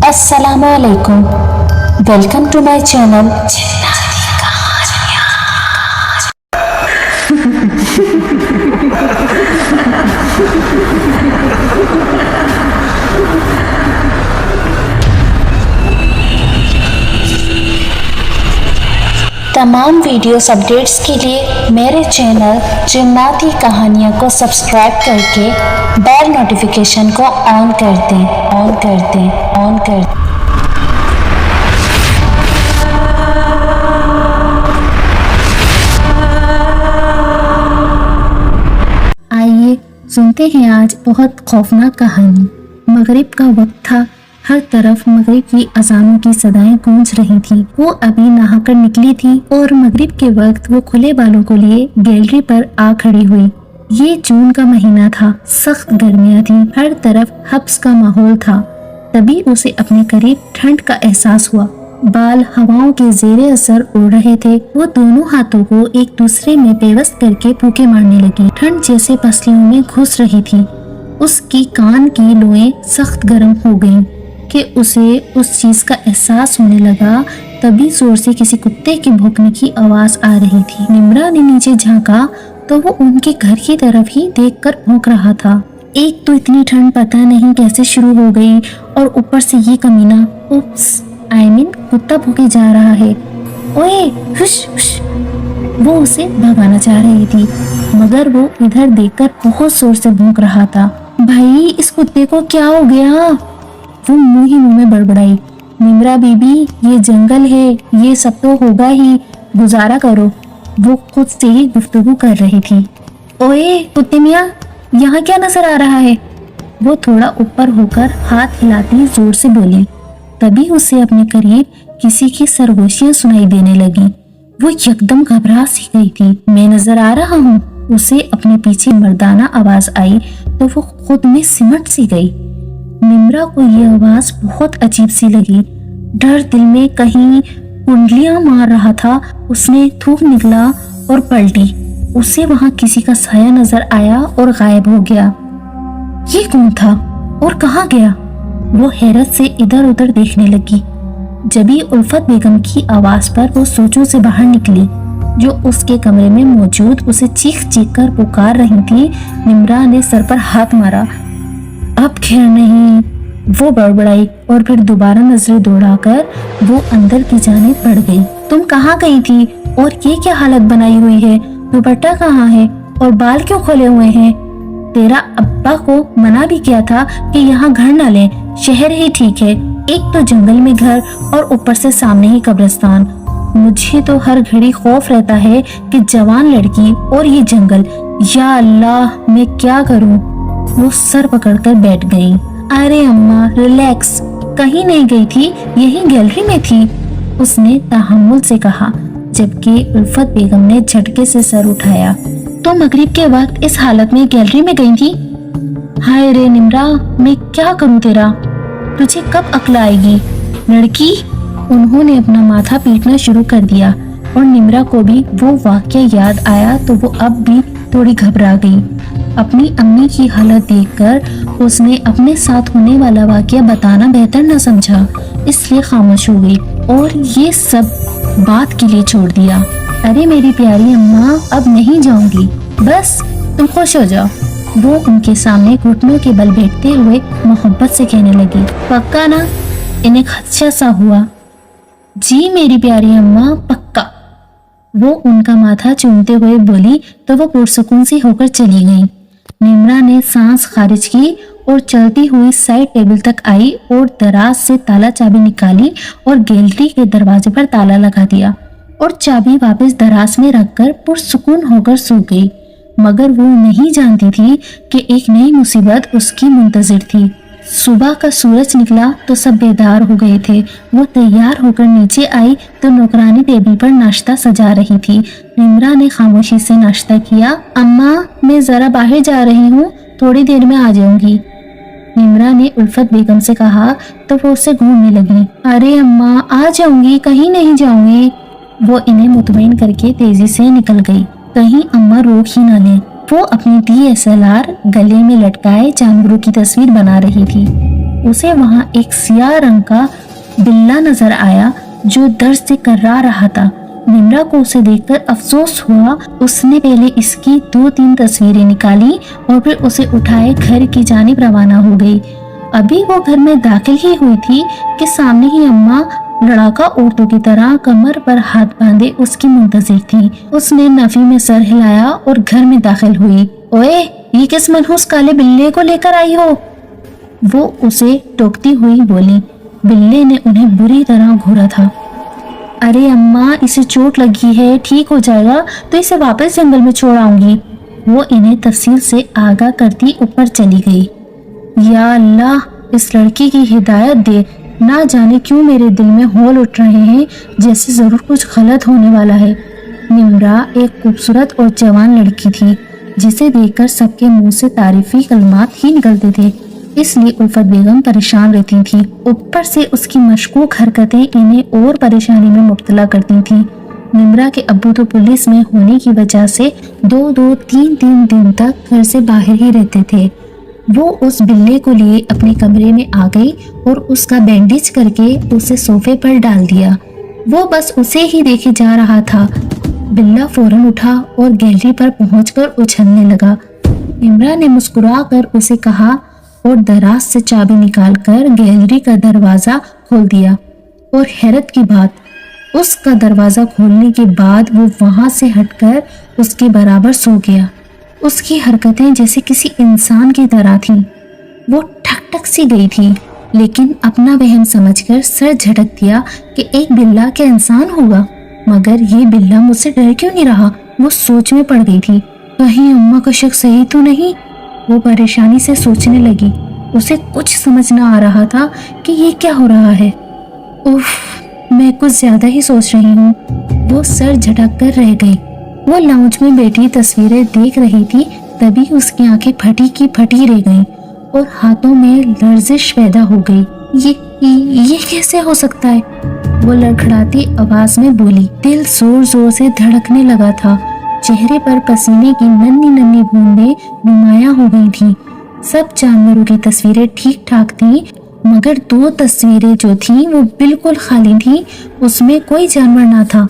السلام علیکم، welcome to my channel تمام ویڈیوز اپڈیٹس کے لیے میرے چینل جناتی کہانیاں کو سبسکرائب کر کے بیل نوٹیفیکیشن کو آن کر دیں۔ آئیے سنتے ہیں آج بہت خوفناک کہانی۔ مغرب کا وقت تھا، ہر طرف مغرب کی اذانوں کی صدائیں گونج رہی تھی۔ وہ ابھی نہا کر نکلی تھی اور مغرب کے وقت وہ کھلے بالوں کو لیے گیلری پر آ کھڑی ہوئی۔ یہ جون کا مہینہ تھا، سخت گرمیاں تھیں، ہر طرف حبس کا ماحول تھا۔ تبھی اسے اپنے قریب ٹھنڈ کا احساس ہوا۔ بال ہواؤں کے زیر اثر اڑ رہے تھے۔ وہ دونوں ہاتھوں کو ایک دوسرے میں پیوست کر کے پھونکے مارنے لگی۔ ٹھنڈ جیسے پسلیوں میں گھس رہی تھی۔ اس کی کان کی لوئیں سخت گرم ہو گئیں کہ اسے اس چیز کا احساس ہونے لگا۔ تبھی زور سے کسی کتے کے بھونکنے کی آواز آ رہی تھی۔ نمرا نے نیچے جھانکا تو وہ ان کے گھر کی طرف ہی دیکھ کر بھونک رہا تھا۔ ایک تو اتنی ٹھنڈ پتہ نہیں کیسے شروع ہو گئی اور اوپر سے یہ کمینہ کتا بھونکے جا رہا ہے۔ اوئے ہوش ہوش! وہ اسے بھگانا چاہ رہی تھی مگر وہ ادھر دیکھ کر بہت زور سے بھونک رہا تھا۔ بھائی اس کتے کو کیا ہو گیا؟ وہ منہ میں بڑبڑائی۔ نمرا بی بی، یہ جنگل ہے، یہ سب تو ہوگا ہی، گزارا کرو۔ وہ خود سے ہی گفتگو کر رہی تھی۔ اوئے کتے میاں، یہاں کیا نظر آ رہا ہے؟ وہ تھوڑا اوپر ہو کر ہاتھ ہلاتی زور سے بولی۔ تبھی اسے اپنے قریب کسی کی سرگوشیاں سنائی دینے لگی۔ وہ یکدم گھبرا سی گئی تھی۔ میں نظر آ رہا ہوں؟ اسے اپنے پیچھے مردانہ آواز آئی تو وہ خود میں سمٹ سی گئی۔ نمرا کو یہ آواز بہت عجیب سی لگی۔ ڈر دل میں کہیں کنڈلیاں مار رہا تھا۔ اس نے تھوک نکلا اور پلٹی۔ اسے وہاں کسی کا سایہ نظر آیا اور غائب ہو گیا۔ یہ کون تھا اور کہاں گیا؟ وہ حیرت سے ادھر ادھر دیکھنے لگی۔ جبھی الفت بیگم کی آواز پر وہ سوچوں سے باہر نکلی جو اس کے کمرے میں موجود اسے چیخ چیخ کر پکار رہی تھی۔ نمرا نے سر پر ہاتھ مارا۔ اب خیر نہیں، وہ بڑبڑائی اور پھر دوبارہ نظریں دوڑا کر وہ اندر کی جانب بڑھ گئی۔ تم کہاں گئی تھی اور یہ کیا حالت بنائی ہوئی ہے؟ دوپٹہ کہاں ہے اور بال کیوں کھولے ہوئے ہیں؟ تیرا ابا کو منع بھی کیا تھا کہ یہاں گھر نہ لیں، شہر ہی ٹھیک ہے۔ ایک تو جنگل میں گھر اور اوپر سے سامنے ہی قبرستان۔ مجھے تو ہر گھڑی خوف رہتا ہے کہ جوان لڑکی اور یہ جنگل، یا اللہ میں کیا کروں؟ وہ سر پکڑ کر بیٹھ گئی۔ ارے اماں ریلیکس، کہیں نہیں گئی تھی، یہی گیلری میں تھی، اس نے تحمل سے کہا، جبکہ الفت بیگم نے جھٹکے سے سر اٹھایا۔ تو مغرب کے وقت اس حالت میں گیلری میں گئی تھی؟ ہائے رے نمرا، میں کیا کروں تیرا؟ تجھے کب عقل آئے گی لڑکی؟ انہوں نے اپنا ماتھا پیٹنا شروع کر دیا اور نمرا کو بھی وہ واقعہ یاد آیا تو وہ اب بھی تھوڑی گھبرا گئی۔ اپنی امی کی حالت دیکھ کر اس نے اپنے ساتھ ہونے والا واقعہ بتانا بہتر نہ سمجھا، اس لیے خاموش ہو گئی اور یہ سب بات کے لیے چھوڑ دیا۔ ارے میری پیاری اماں، اب نہیں جاؤں گی، بس تم خوش ہو جاؤ۔ وہ ان کے سامنے گھٹنوں کے بل بیٹھتے ہوئے محبت سے کہنے لگی۔ پکا نا؟ انہیں خدشہ سا ہوا۔ جی میری پیاری اماں، پکا۔ وہ ان کا ماتھا چومتے ہوئے بولی تو وہ پرسکون سی ہو کر چلی گئی۔ نمرا نے سانس خارج کی اور چلتی ہوئی سائڈ ٹیبل تک آئی اور دراز سے تالا چابی نکالی اور گیلری کے دروازے پر تالا لگا دیا اور چابی واپس دراز میں رکھ کر پرسکون ہو کر سو گئی۔ مگر وہ نہیں جانتی تھی کہ ایک نئی مصیبت اس کی منتظر تھی۔ صبح کا سورج نکلا تو سب بیدار ہو گئے تھے۔ وہ تیار ہو کر نیچے آئی تو نوکرانی ٹیبل پر ناشتہ سجا رہی تھی۔ نمرا نے خاموشی سے ناشتہ کیا۔ اماں میں ذرا باہر جا رہی ہوں، تھوڑی دیر میں آ جاؤں گی، نمرا نے الفت بیگم سے کہا تو وہ اسے گھورنے لگی۔ ارے اماں آ جاؤں گی، کہیں نہیں جاؤں گی۔ وہ انہیں مطمئن کر کے تیزی سے نکل گئی، کہیں اماں روک ہی نہ لیں۔ وہ اپنی DSLR گلے میں لٹکائے جانوروں کی تصویر بنا رہی تھی۔ उसे वहां एक सियाह रंग का बिल्ला नजर आया जो दर्द से कर्रा रहा था। निम्रा को उसे देखकर अफसोस हुआ। उसने पहले इसकी 2-3 तस्वीरें निकाली और फिर उसे उठाए घर की जानिब रवाना हो गई। अभी वो घर में दाखिल ही हुई थी कि सामने ही अम्मा लड़ाका औरतों की तरह कमर पर हाथ बांधे उसकी मुंतजिर थी। उसने नफी में सर हिलाया और घर में दाखिल हुई। ओए, ये किस मनहूस काले बिल्ले को लेकर आई हो? वो उसे टोकती हुई बोली। बिल्ले ने उन्हें बुरी तरह घूरा था। अरे अम्मा, इसे चोट लगी है, ठीक हो जाएगा तो इसे वापस जंगल में छोड़ आऊंगी। वो इन्हें तफसील से आगाह करती ऊपर चली गई। या अल्लाह, इस लड़की की हिदायत दे। ना जाने क्यों मेरे दिल में हौल उठ रहे हैं, जैसे जरूर कुछ गलत होने वाला है। निम्रा एक खूबसूरत और जवान लड़की थी जिसे देखकर सबके मुंह से तारीफी कलमात ही निकलते थे, इसलिए उल्फत बेगम परेशान रहती थी। ऊपर से उसकी मशकूक हरकतें इन्हें और परेशानी में मुब्तला करती थी। निम्रा के अब्बू तो पुलिस में होने की वजह से 2-2, 3-3 दिन तक घर से बाहर ही रहते थे। वो उस बिल्ले को लिए अपने कमरे में आ गई और उसका बैंडेज करके उसे सोफे पर डाल दिया। वो बस उसे ही देखे जा रहा था। बिल्ला फौरन उठा और गैलरी पर पहुंचकर उछलने लगा। निम्रा ने मुस्कुरा कर उसे कहा और दराज से चाबी निकालकर गैलरी का दरवाजा खोल दिया। और हैरत की बात, उसका दरवाजा खोलने के बाद वो वहां से हटकर उसके बराबर सो गया। उसकी हरकतें जैसे किसी इंसान की तरह थीं। वो ठक ठक सी गई थी, लेकिन अपना वहम समझकर सर झटक दिया कि एक बिल्ला क्या इंसान होगा। मगर ये बिल्ला मुझसे डर क्यों नहीं रहा? वो सोच में पड़ गई थी। कहीं अम्मा का शक सही तो नहीं? वो परेशानी से सोचने लगी। उसे कुछ समझ न आ रहा था कि ये क्या हो रहा है। उफ, मैं कुछ ज्यादा ही सोच रही हूँ। वो सर झटक कर रह गई। वो लाउंज में बैठी तस्वीरें देख रही थी, तभी उसकी आंखें फटी की फटी रह गईं और हाथों में लर्जिश पैदा हो गई। ये कैसे हो सकता है? वो लड़खड़ाती आवाज में बोली। दिल जोर जोर से धड़कने लगा था। चेहरे पर पसीने की नन्ही नन्ही बूंदें नुमायां हो गई थी। सब जानवरों की तस्वीरें ठीक ठाक थी, मगर 2 तस्वीरें जो थीं वो बिल्कुल खाली थीं। उसमें कोई जानवर ना था।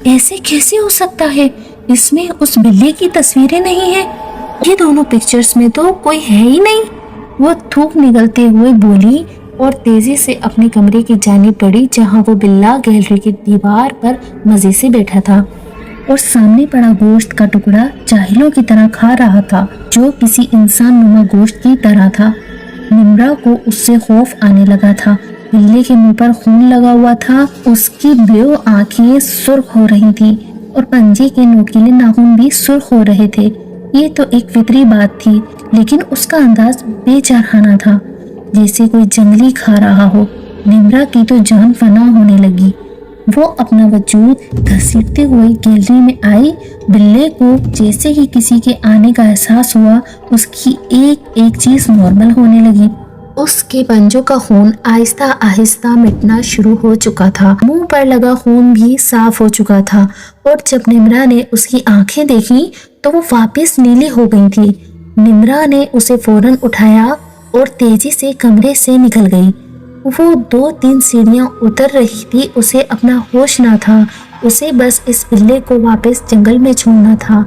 ऐसे कैसे हो सकता है? इसमें उस बिल्ली की तस्वीरें नहीं है। ये दोनों पिक्चर्स में तो कोई है ही नहीं। वो थूक निगलते हुए बोली और तेजी से अपने कमरे की जानिब बढ़ी, जहां वो बिल्ला गैलरी की दीवार पर मजे से बैठा था और सामने पड़ा गोश्त का टुकड़ा जाहिलों की तरह खा रहा था, जो किसी इंसान नुमा गोश्त की तरह था। निम्रा को उससे खौफ आने लगा था। बिल्ले के मुंह पर खून लगा हुआ था, उसकी बेओ आंखें सुर्ख हो रही थी और पंजे के नोकीले नाखून भी सुर्ख हो रहे थे। ये तो एक फितरी बात थी, लेकिन उसका अंदाज बेचाराना था, जैसे कोई जंगली खा रहा हो। निम्रा की तो जान फना होने लगी। वो अपना वजूद घसीटते हुए गैलरी में आई। बिल्ले को जैसे ही किसी के आने का एहसास हुआ, उसकी एक एक चीज नॉर्मल होने लगी। उसके पंजों का खून आहिस्ता आहिस्ता मिटना शुरू हो चुका था। मुंह पर लगा खून भी साफ हो चुका था और जब निम्रा ने उसकी आंखें देखी तो वो वापस नीली हो गई थी। निम्रा ने उसे फौरन उठाया और तेजी से कमरे से निकल गई। वो 2-3 सीढ़ियां उतर रही थी। उसे अपना होश ना था। उसे बस इस बिल्ले को वापस जंगल में छोड़ना था।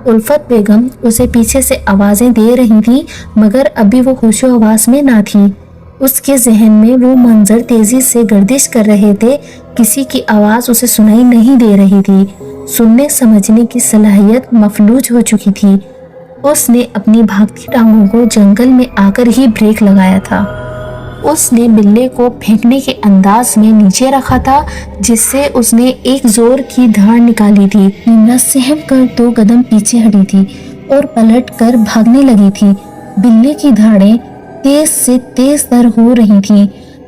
उल्फत बेगम उसे पीछे से आवाजें दे रही थी, मगर अभी वो होशो आवाज में ना थी। उसके जहन में वो मंजर तेजी से गर्दिश कर रहे थे। किसी की आवाज उसे सुनाई नहीं दे रही थी। सुनने समझने की सलाहियत मफलूज हो चुकी थी। उसने अपनी भागती टांगों को जंगल में आकर ही ब्रेक लगाया था। उसने बिल्ले को फेंकने के अंदाज में नीचे रखा था, जिससे उसने एक जोर की धार निकाली थी। निम्रा सहम कर 2 कदम पीछे हटी थी और पलट कर भागने लगी थी। बिल्ले की धाड़ें तेज से तेज तर हो रही थी।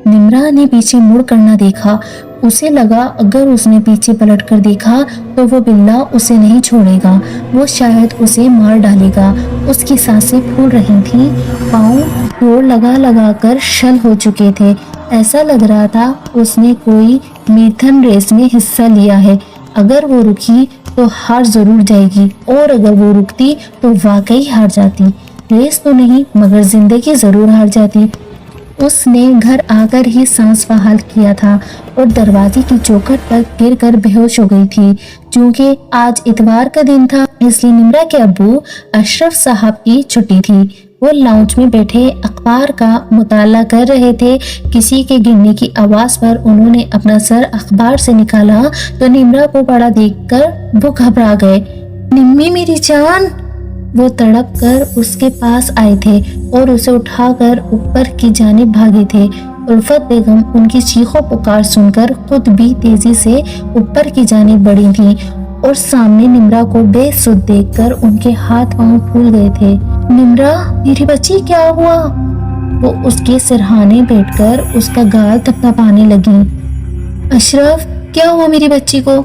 निम्रा ने पीछे मुड़ कर न देखा। उसे लगा अगर उसने पीछे पलट कर देखा तो वो बिल्ला उसे नहीं छोड़ेगा, वो शायद उसे मार डालेगा। उसकी सांसें फूल रही थीं, पाँव जोर लगा लगा कर शल हो चुके थे। ऐसा लग रहा था उसने कोई मैराथन रेस में हिस्सा लिया है। अगर वो रुकी तो हार जरूर जाएगी, और अगर वो रुकती तो वाकई हार जाती। रेस तो नहीं, मगर जिंदगी जरूर हार जाती। اس نے گھر آकर ہی سانس بحال کیا تھا اور دروازے کی چوکھٹ پر گر کر بے ہوش ہو گئی تھی۔ چونکہ آج اتوار کا دن تھا اس لیے نمرا کے ابو اشرف صاحب کی چھٹی تھی۔ وہ لاؤنج میں بیٹھے اخبار کا مطالعہ کر رہے تھے۔ کسی کے گرنے کی آواز پر انہوں نے اپنا سر اخبار سے نکالا تو نمرا کو پڑا دیکھ کر وہ گھبرا گئے۔ نمی میری جان! وہ تڑپ کر اس کے پاس آئے تھے اور اسے اٹھا کر اوپر کی جانب بھاگے تھے۔ الفت بیگم ان کی چیخ و پکار سن کر خود بھی تیزی سے اوپر کی جانب بڑھی تھی اور سامنے نمرا کو بے سدھ دیکھ کر ان کے ہاتھ پاؤں پھول گئے تھے۔ نمرا میری بچی کیا ہوا؟ وہ اس کے سرہانے بیٹھ کر اس کا گال تھپتھپانے لگی۔ اشرف کیا ہوا میری بچی کو؟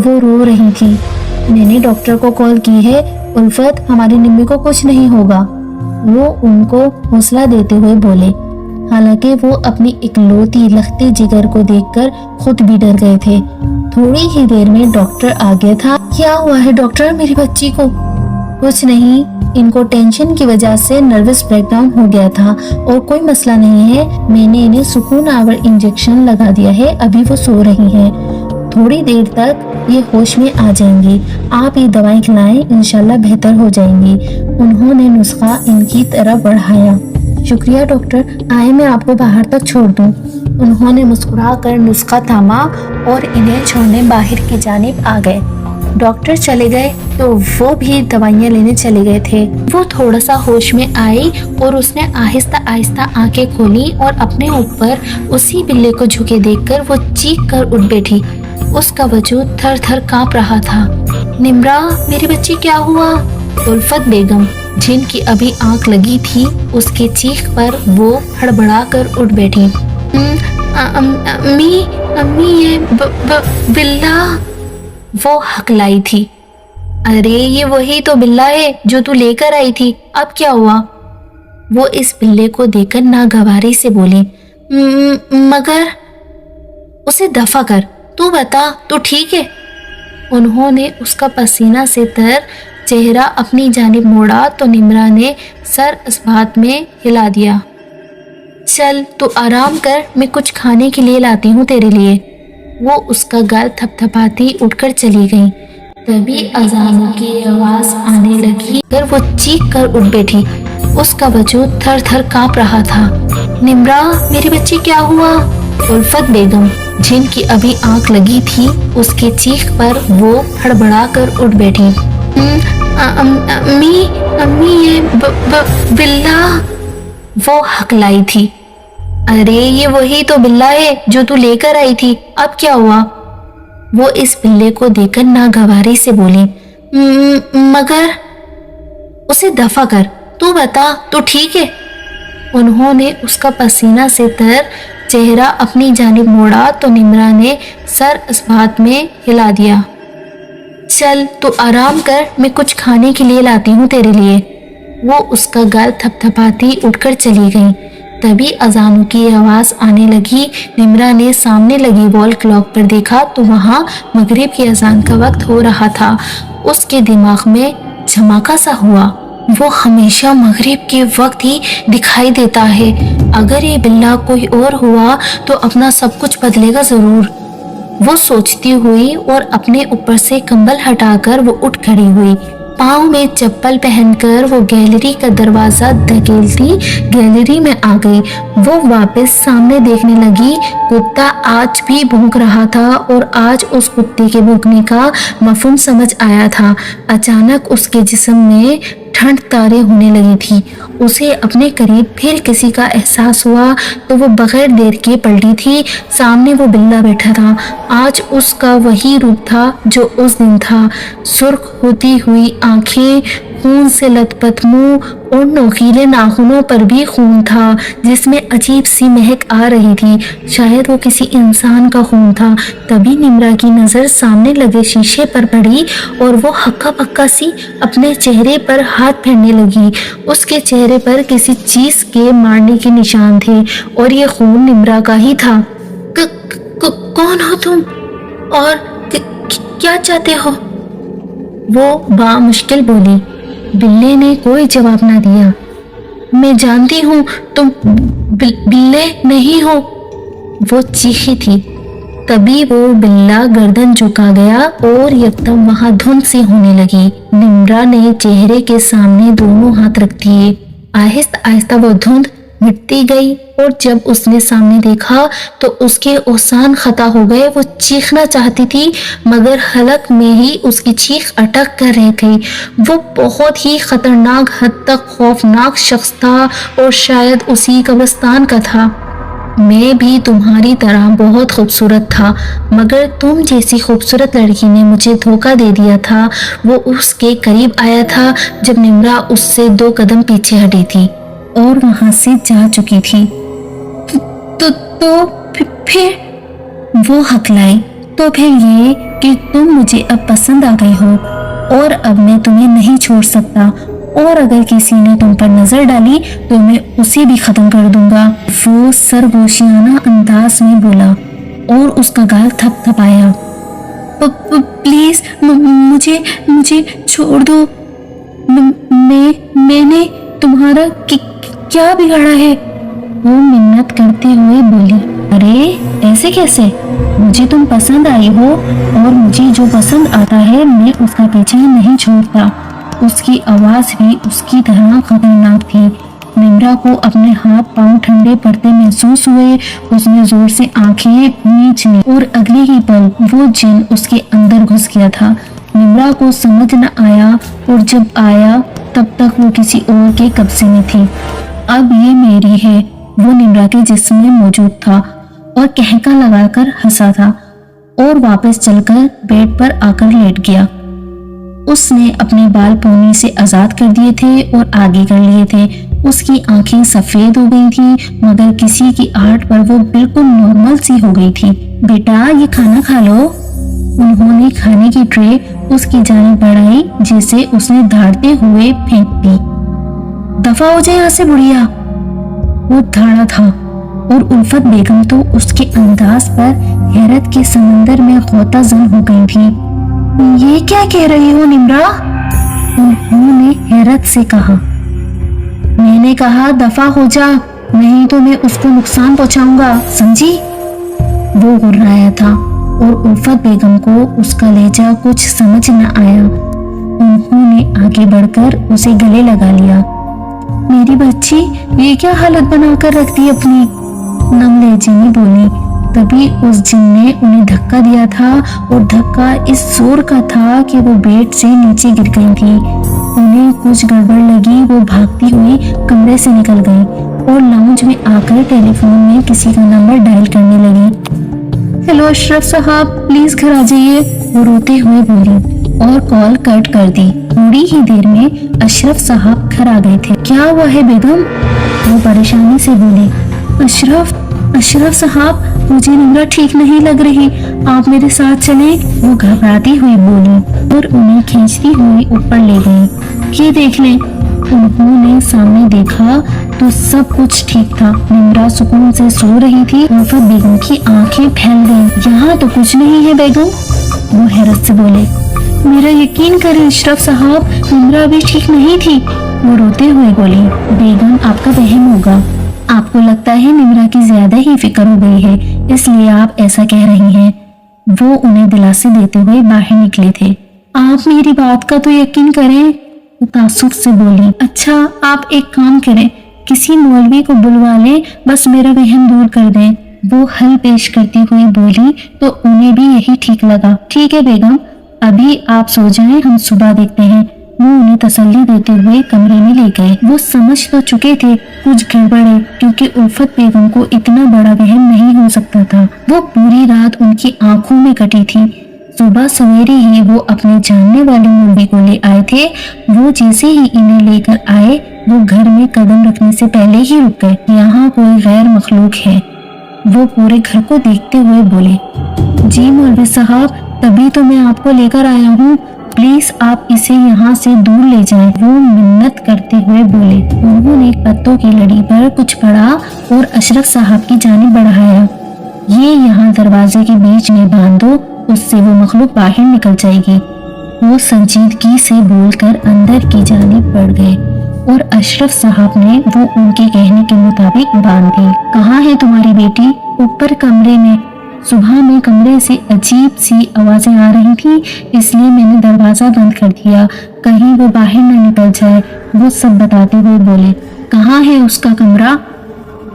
وہ رو رہی تھی۔ میں نے ڈاکٹر کو کال کی ہے الفت، ہماری نمی کو کچھ نہیں ہوگا، وہ ان کو حوصلہ دیتے ہوئے بولے۔ حالانکہ وہ اپنی اکلوتی لختے جگر کو دیکھ کر خود بھی ڈر گئے تھے۔ تھوڑی ہی دیر میں ڈاکٹر آ گیا تھا۔ کیا ہوا ہے ڈاکٹر میری بچی کو؟ کچھ نہیں، ان کو ٹینشن کی وجہ سے نروس بریک ڈاؤن ہو گیا تھا اور کوئی مسئلہ نہیں ہے۔ میں نے انہیں سکون آور انجیکشن لگا دیا ہے، ابھی وہ سو رہی ہیں، تھوڑی دیر تک یہ ہوش میں آ جائیں گی۔ آپ یہ دوائیں کھلائیں، انشاءاللہ بہتر ہو جائیں گی۔ انہوں نے نسخہ ان کی طرف بڑھایا۔ شکریہ ڈاکٹر، آئے میں آپ کو باہر تک چھوڑ دوں۔ انہوں نے مسکرا کر نسخہ تھاما اور انہیں چھوڑنے باہر کی جانب آ گئے۔ ڈاکٹر چلے گئے تو وہ بھی دوائیاں لینے چلے گئے تھے۔ وہ تھوڑا سا ہوش میں آئی اور اس نے آہستہ آہستہ آنکھیں کھولی اور اپنے اوپر اسی بلے کو جھکے دیکھ کر وہ چیخ کر اٹھ بیٹھی۔ اس کا وجود تھر تھر کانپ رہا تھا۔ نمرا میری بچی کیا ہوا؟ الفت بیگم جن کی ابھی آنکھ لگی تھی اس کے چیخ پر وہ ہڑبڑا کر اٹھ بیٹھی۔ امی یہ بلا، وہ ہکلائی تھی۔ ارے یہ وہی تو بلا ہے جو تو لے کر آئی تھی، اب کیا ہوا؟ وہ اس بلے کو دیکھ کر ناگواری سے بولی۔ مگر اسے دفع کر، تو بتا تو ٹھیک ہے؟ انہوں نے اس کا پسینہ سے تر چہرہ اپنی جانب موڑا تو نمرا نے سر اس بات میں ہلا دیا۔ چل تو آرام کر، میں کچھ کھانے کے لیے لاتی ہوں تیرے لیے۔ وہ اس کا گال تھپ تھپاتی اٹھ کر چلی گئی۔ تبھی اذانوں کی آواز آنے لگی، پھر وہ چیخ کر اٹھ بیٹھی۔ اس کا وجود تھر تھر کانپ رہا تھا۔ نمرا میری بچی کیا ہوا؟ الفت بیگم جن کی ابھی آنکھ لگی تھی اس کے چیخ پر وہ ہڑبڑا کر اٹھ بیٹھی۔ امی یہ بلا، وہ ہکلائی تھی۔ ارے یہ وہی تو بلا ہے جو تو لے کر آئی تھی، اب کیا ہوا؟ وہ اس بلے کو دیکھ کر ناگواری سے بولی۔ مگر اسے دفع کر، تو بتا تو ٹھیک ہے؟ انہوں نے اس کا پسینہ سے تر چہرہ اپنی جانب موڑا تو نمرا نے سر اس بات میں ہلا دیا۔ چل تو آرام کر، میں کچھ کھانے کے لیے لاتی ہوں تیرے لیے۔ وہ اس کا گال تھپ تھپاتی اٹھ کر چلی گئی۔ تبھی اذانوں کی آواز آنے لگی۔ نمرا نے سامنے لگی وال کلاک پر دیکھا تو وہاں مغرب کی اذان کا وقت ہو رہا تھا۔ اس کے دماغ میں جھماکا سا ہوا۔ وہ ہمیشہ مغرب کے وقت ہی دکھائی دیتا ہے، اگر یہ بلا کوئی اور ہوا تو اپنا سب کچھ بدلے گا ضرور۔ وہ سوچتی ہوئی اور اپنے اوپر سے کمبل ہٹا کر وہ اٹھ کھڑی ہوئی۔ پاؤں میں چپل پہن کر وہ گیلری کا دروازہ دھکیلتی گیلری میں آ گئی۔ وہ واپس سامنے دیکھنے لگی۔ کتا آج بھی بھونک رہا تھا اور آج اس کتے کے بھونکنے کا مفہوم سمجھ آیا تھا۔ اچانک اس کے جسم میں ٹھنڈ طاری ہونے لگی تھی۔ اسے اپنے قریب پھر کسی کا احساس ہوا تو وہ بغیر دیر کے پلٹی تھی۔ سامنے وہ بلا بیٹھا تھا۔ آج اس کا وہی روپ تھا جو اس دن تھا۔ سرخ ہوتی ہوئی آنکھیں، خون سے لت پت منہ اور نوکیلے ناخنوں پر بھی خون تھا جس میں عجیب سی مہک آ رہی تھی، شاید وہ کسی انسان کا خون تھا۔ تبھی نمرا کی نظر سامنے لگے شیشے پر پڑی اور وہ ہکا پکا سی اپنے چہرے پر ہاتھ پھیرنے لگی۔ اس کے چہرے پر کسی چیز کے مارنے کے نشان تھے اور یہ خون نمرا کا ہی تھا۔ کون ہو تم اور کیا چاہتے ہو؟ وہ بامشکل بولی۔ بلے نے کوئی جواب نہ دیا۔ میں جانتی ہوں تم बिल्ले नहीं हो, वो चीखी थी। तभी वो बिल्ला गर्दन झुका गया और एकदम वहां धुंध सी होने लगी। निम्रा ने चेहरे के सामने दोनों हाथ रख दिए। आहिस्ता आहिस्ता वो धुंध मिटती गई और जब उसने सामने देखा तो उसके ओसान खता हो गए। वो चीखना चाहती थी मगर हलक में ही उसकी चीख अटक कर रह गई। वो बहुत ही खतरनाक हद तक खौफनाक शख्स था और शायद उसी कब्रिस्तान का था। मैं भी तुम्हारी तरह बहुत खूबसूरत था मगर तुम जैसी खूबसूरत लड़की ने मुझे धोखा दे दिया था। वो उसके करीब आया था जब निम्रा उससे 2 कदम पीछे हटी थी और वहां से जा चुकी थी। फिर वो हकलाई, तो फिर ये कि तुम मुझे अब पसंद आ गई हो और अब मैं तुम्हें नहीं छोड़ सकता और अगर किसी ने तुम पर नजर डाली तो मैं उसे भी खत्म कर दूंगा। वो सरगोशियाना अंदाज में बोला और उसका गाल थपथपाया। प्लीज मुझे छोड़ दो। मैंने तुम्हारा क्या बिगाड़ा है? वो मिन्नत करते हुए बोली। अरे ऐसे कैसे? मुझे तुम पसंद आई हो और मुझे जो पसंद आता है मैं उसका पीछा नहीं छोड़ता। उसकी आवाज भी उसकी तरह खतरनाक थी। निम्रा को अपने हाथ पांव ठंडे पड़ते महसूस हुए। उसने जोर से आंखें मींच ली और अगले ही पल वो जिन उसके अंदर घुस गया था। निम्रा को समझ न आया और जब आया तब तक वो किसी और के कब्जे में थी। अब ये मेरी है, वो निम्रा के जिस्म में मौजूद था और कहका लगाकर हंसा था और वापस चलकर बेड पर आकर लेट गया। उसने अपने बाल पोनी से आजाद कर दिए थे और आगे कर लिए थे। उसकी आंखें सफेद हो गई थी मगर किसी की आहट पर वो बिल्कुल नॉर्मल सी हो गई थी। बेटा ये खाना खा लो। उन्होंने खाने की ट्रे उसकी जानिब बढ़ाई जिसे उसने धाड़ते हुए फेंक दी। दफा हो जाए यहाँ से बुढ़िया, वो धाड़ा था और उल्फत बेगम तो उसके अंदाज पर हैरत के समंदर में गोताजन हो गई थी। ये क्या कह रही हो निम्रा? उन्होंने हैरत से कहा। मैंने कहा दफा हो जा, नहीं तो मैं उसको नुकसान पहुंचाऊंगा, समझी? वो गुर्राया था और उल्फत बेगम को उसका लहजा कुछ समझ न आया। उन्होंने आगे बढ़कर उसे गले लगा लिया। मेरी बच्ची ये क्या हालत बनाकर रख दी अपनी, नम लहजे में बोली। तभी उस जिन ने उन्हें धक्का दिया था और धक्का इस जोर का था कि वो बेड से नीचे गिर गई थी। उन्हें कुछ गड़बड़ लगी। वो भागती हुई कमरे से निकल गई और लाउंज में आकर टेलीफोन में किसी का नंबर डायल करने लगी। हेलो अशरफ साहब, प्लीज घर आ जाइए, वो रोते हुए बोली और कॉल कट कर दी। थोड़ी ही देर में अशरफ साहब घर आ गए थे। क्या हुआ है बेगम? वो परेशानी से बोली। अशरफ साहब, मुझे निम्रा ठीक नहीं लग रही, आप मेरे साथ चलें। वो घबराती हुई बोली और उन्हें खींचती हुई ऊपर ले गई। ये देख लें। उन्होंने सामने देखा तो सब कुछ ठीक था। निम्रा सुकून से सो रही थी। उल्फत बेगम की आंखें फैल गईं। यहाँ तो कुछ नहीं है बेगम, वो हैरत से बोले। मेरा यकीन करें अशरफ साहब, निम्रा अभी ठीक नहीं थी, वो रोते हुए बोली। बेगम आपका वहम होगा, आपको लगता है निम्रा की ज्यादा ही फिक्र हो गई है इसलिए आप ऐसा कह रही हैं। वो उन्हें दिलासे देते हुए बाहर निकले थे। आप मेरी बात का तो यकीन करें, वो तासुफ से बोली। अच्छा आप एक काम करें, किसी मौलवी को बुलवा लें, बस मेरा वहम दूर कर दें, वो हल पेश करती हुई बोली। तो उन्हें भी यही ठीक लगा। ठीक है बेगम, अभी आप सो जाएं, हम सुबह देखते हैं। वो उन्हें तसल्ली देते हुए कमरे में ले गए। वो समझ तो चुके थे कुछ गड़बड़ है क्योंकि उल्फत बेगम को इतना बड़ा वहम नहीं हो सकता था। वो पूरी रात उनकी आंखों में कटी थी। सुबह सवेरे ही वो अपने जानने वाले मौलवी को ले आए थे। वो जैसे ही इन्हें लेकर आए वो घर में कदम रखने से पहले ही रुक गए। यहाँ कोई गैर मखलूक है, वो पूरे घर को देखते हुए बोले। जी मौलवी साहब, तभी तो मैं आपको लेकर आया हूँ, प्लीज आप इसे यहाँ से दूर ले जाएं, वो मिन्नत करते हुए बोले। उन्होंने पत्तों की लड़ी पर कुछ पड़ा और अशरफ साहब की जानिब बढ़ाया। ये यहाँ दरवाजे के बीच में बांध दो, उससे वो मखलूक बाहर निकल जाएगी। वो संजीदगी से बोलकर अंदर की जानिब बढ़ गए। और अशरफ साहब ने वो उनके कहने के मुताबिक बांध दी। कहाँ है तुम्हारी बेटी? ऊपर कमरे में। सुबह में कमरे से अजीब सी आवाजें आ रही थी, इसलिए मैंने दरवाजा बंद कर दिया, कहीं वो बाहर न निकल जाए। वो सब बताते हुए बोले। कहाँ है उसका कमरा?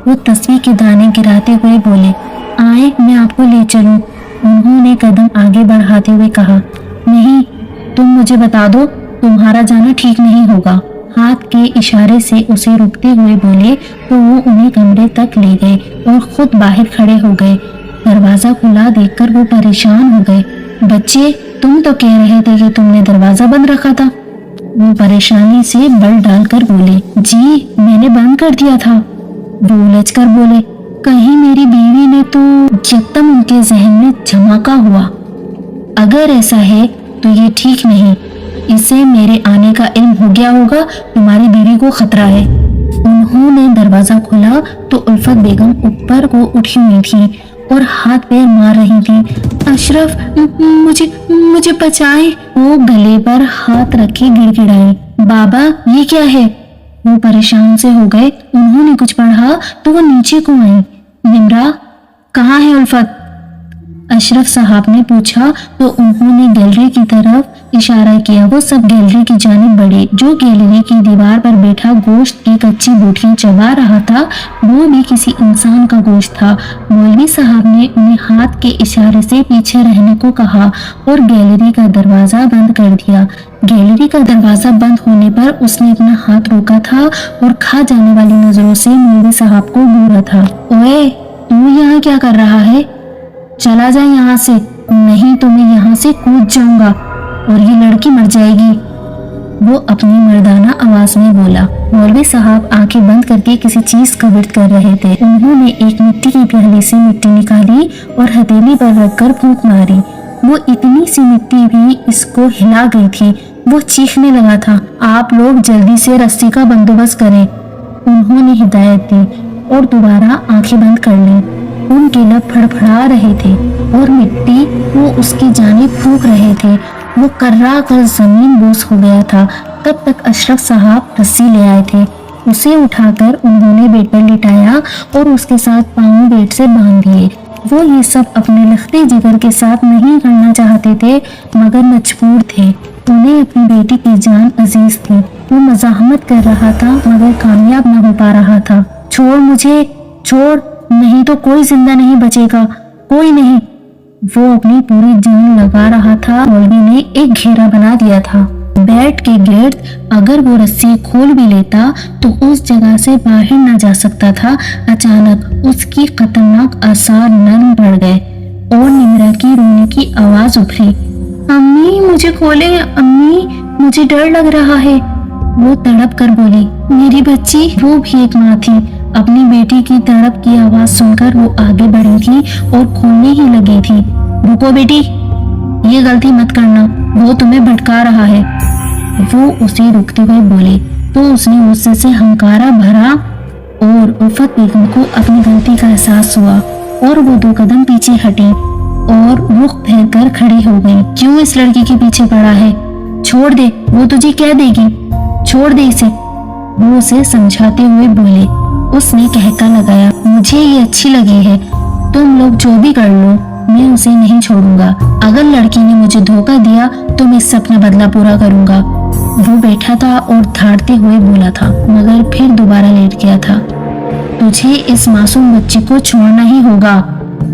वो तस्वीर के दाने गिराते हुए बोले। आए, मैं आपको ले चलूं। उन्होंने कदम आगे बढ़ाते हुए कहा। नहीं, तुम मुझे बता दो, तुम्हारा जाना ठीक नहीं होगा। हाथ के इशारे से उसे रुकते हुए बोले तो वो उन्हें कमरे तक ले गए और खुद बाहर खड़े हो गए। दरवाजा खुला देखकर वो परेशान हो गए। बच्चे, तुम तो कह रहे थे कि तुमने दरवाजा बंद रखा था। वो परेशानी से बल डालकर बोले। जी, मैंने बंद कर दिया था। वो उलझ कर बोले। कहीं मेरी बीवी ने तो। यकदम उनके जहन में झमाका हुआ। अगर ऐसा है तो ये ठीक नहीं, इसे मेरे आने का इल्म हो गया होगा, तुम्हारी बीवी को खतरा है। उन्होंने दरवाजा खोला तो उल्फत बेगम ऊपर को उठी हुई थी और हाथ पैर मार रही थी। अशरफ, मुझे बचाएं। वो गले पर हाथ रखे गिड़गिड़ाई। बाबा, ये क्या है? वो परेशान से हो गए। उन्होंने कुछ पढ़ा तो वो नीचे को आई। निमरा, कहाँ है उल्फत? अशरफ साहब ने पूछा तो उन्होंने गैलरी की तरफ इशारा किया। वो सब गैलरी की जानिब बढ़े। जो गैलरी की दीवार पर बैठा गोश्त की कच्ची बोटियां चबा रहा था, वो भी किसी इंसान का गोश्त था। मौलवी साहब ने उन्हें हाथ के इशारे से पीछे रहने को कहा और गैलरी का दरवाजा बंद कर दिया। गैलरी का दरवाजा बंद होने पर उसने अपना हाथ रोका था और खा जाने वाली नजरों से मौलवी साहब को घूरा था। ओए, तू यहाँ क्या कर रहा है? चला जा यहाँ से, नहीं तो मैं यहाँ से कूद जाऊंगा और ये लड़की मर जाएगी। वो अपनी मर्दाना आवाज में बोला। मौलवी साहब आंखें बंद करके किसी चीज का विर्द कर रहे थे। उन्होंने एक मिट्टी की प्याली से मिट्टी निकाली और हथेली पर रखकर फूंक मारी। वो इतनी सी मिट्टी भी इसको हिला गई थी। वो चीखने लगा था। आप लोग जल्दी से रस्सी का बंदोबस्त करें, उन्होंने हिदायत दी और दोबारा आंखें बंद कर ली। उनके लब फड़फड़ा रहे थे और मिट्टी वो उसकी जानिब फूंक रहे थे। वो कर्रा कर जमीन बोस हो गया था। तब तक अशरफ साहब रस्सी ले आए थे। उसे उठाकर उन्होंने बेड पर लिटाया और उसके साथ पांव बेड से बांध दिए। वो ये सब अपने लखते जिगर के साथ नहीं करना चाहते थे, मगर मजबूर थे। उन्हें अपनी बेटी की जान अजीज थी। वो मजाहमत कर रहा था मगर कामयाब न हो पा रहा था। छोड़ मुझे, छोड़, नहीं तो कोई जिंदा नहीं बचेगा, कोई नहीं। वो अपनी पूरी जान लगा रहा था। मौलवी ने एक घेरा बना दिया था बेड के गिर्द। अगर वो रस्सी खोल भी लेता तो उस जगह से बाहर न जा सकता था। अचानक उसकी खतरनाक आसार नरम पड़ गए और निमरा की रोने की आवाज उभरी। अम्मी, मुझे खोले, अम्मी, मुझे डर लग रहा है। वो तड़प कर बोली। मेरी बच्ची। वो भी एक माँ थी। अपनी बेटी की तड़प की आवाज सुनकर वो आगे बढ़ी थी और खोलने ही लगी थी। रुको बेटी, ये गलती मत करना, वो तुम्हें भटका रहा है। वो उसे रुकते हुए बोले तो उसने गुस्से से हंकारा भरा और उल्फत बेगम को अपनी गलती का एहसास हुआ और वो 2 कदम पीछे हटी और रुख फेर कर खड़ी हो गई। क्यों इस लड़की के पीछे पड़ा है? छोड़ दे, वो तुझे क्या देगी, छोड़ दे इसे। वो उसे समझाते हुए बोले। उसने कहका लगाया। मुझे ये अच्छी लगी है, तुम लोग जो भी कर लो, मैं उसे नहीं छोड़ूंगा। अगर लड़की ने मुझे धोखा दिया तो मैं इससे अपना बदला पूरा करूंगा। वो बैठा था और धाड़ते हुए बोला था, मगर फिर दोबारा लेट गया था। तुझे इस मासूम बच्ची को छोड़ना ही होगा।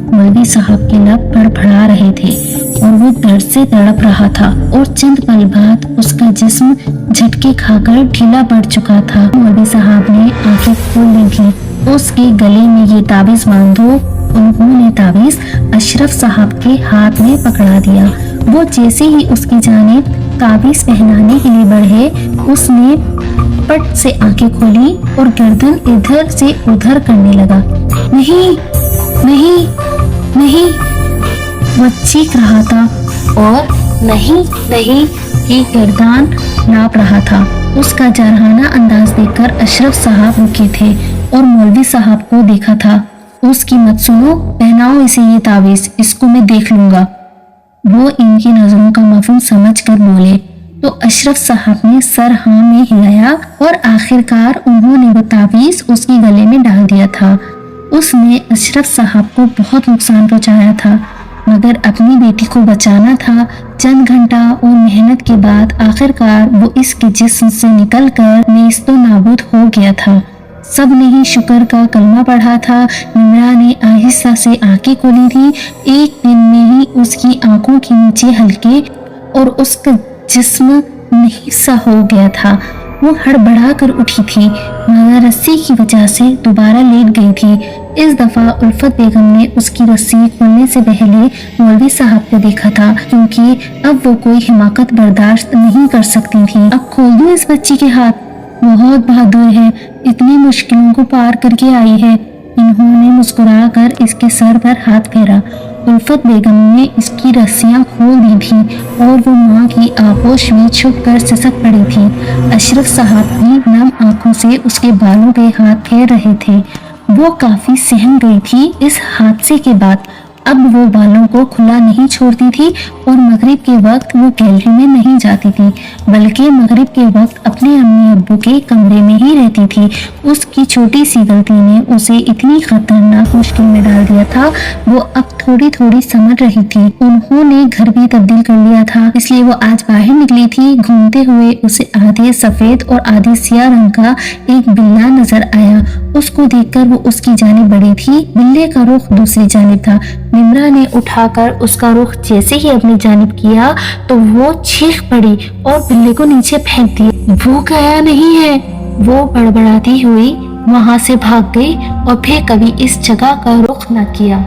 मौलवी साहब के लब फड़फड़ा रहे थे और वो दर्द से तड़प रहा था और चंद पल बाद उसका जिस्म झटके खाकर ढीला पड़ चुका था। मौलवी साहब ने आंखें खोल ली थी। उसके गले में ये ताबीज बांधो। उन्होंने ताबीज अशरफ साहब के हाथ में पकड़ा दिया। वो जैसे ही उसकी जानिब ताबीज पहनाने के लिए बढ़े, उसने पट से आंखें खोली और गर्दन इधर से उधर करने लगा। नहीं, नहीं, नहीं, वो चीख रहा था और नहीं नहीं की गर्दान नाप रहा था। उसका जरहाना अंदाज देखकर अशरफ साहब रुके थे और मौलवी साहब को देखा था। उसकी मत सुनो, पहनाओ इसे ये ताबीज, इसको मैं देख लूंगा। वो इनकी नजरों का मफहूम समझ कर बोले तो अशरफ साहब ने सर हाँ में हिलाया और आखिरकार उन्होंने वो ताबीज उसके गले में डाल दिया था। उसने अशरफ साहब को बहुत नुकसान पहुंचाया था, मगर अपनी बेटी को बचाना था। चंद घंटा और मेहनत के बाद आखिरकार वो इसके जिस्म से निकलकर नेस्तो नाबूद हो गया था। सब ने ही शुक्र का कलमा पढ़ा था। निम्रा ने आहिस्ता से आंखें खोली थी। एक दिन में ही उसकी आंखों के नीचे हल्के और उसका जिस्म नहीं सा हो गया था। वो हड़बड़ा कर उठी थी, मगर रस्सी की वजह से दोबारा लेट गई थी। इस दफा उल्फत बेगम ने उसकी रस्सी खोलने से पहले मौलवी साहब को देखा था, क्योंकि अब वो कोई हिमाकत बर्दाश्त नहीं कर सकती थी। अब खोल दूं इस बच्ची के हाथ, बहुत बहादुर है, इतनी मुश्किलों को पार करके आई है। इन्होंने मुस्कुरा कर इसके सर पर हाथ फेरा। उल्फत बेगम ने इसकी रस्सियां खोल दी थी और वो माँ की आगोश में छुप कर सिसक पड़ी थी। अशरफ साहब भी नम आंखों से उसके बालों पे हाथ फेर रहे थे। वो काफी सहम गई थी इस हादसे के बाद। अब वो बालों को खुला नहीं छोड़ती थी और मगरिब के वक्त वो गैलरी में नहीं जाती थी, बल्कि मगरिब के वक्त अपने अम्मी अब्बू के कमरे में ही रहती थी। उसकी छोटी सी गलती ने उसे इतनी खतरनाक मुश्किल में डाल दिया था। वो अब थोड़ी थोड़ी समझ रही थी। उन्होंने घर भी तब्दील कर लिया था, इसलिए वो आज बाहर निकली थी। घूमते हुए उसे आधे सफेद और आधे सियाह रंग का एक बिल्ला नजर आया। उसको देखकर वो उसकी जानिब बढ़ी थी। बिल्ले का रुख दूसरी जानिब था। निम्रा ने उठाकर उसका रुख जैसे ही अपनी जानिब किया तो वो चीख पड़ी और बिल्ले को नीचे फेंक दिया। वो गया नहीं है, वो बड़बड़ाती हुई वहां से भाग गई और फिर कभी इस जगह का रुख न किया।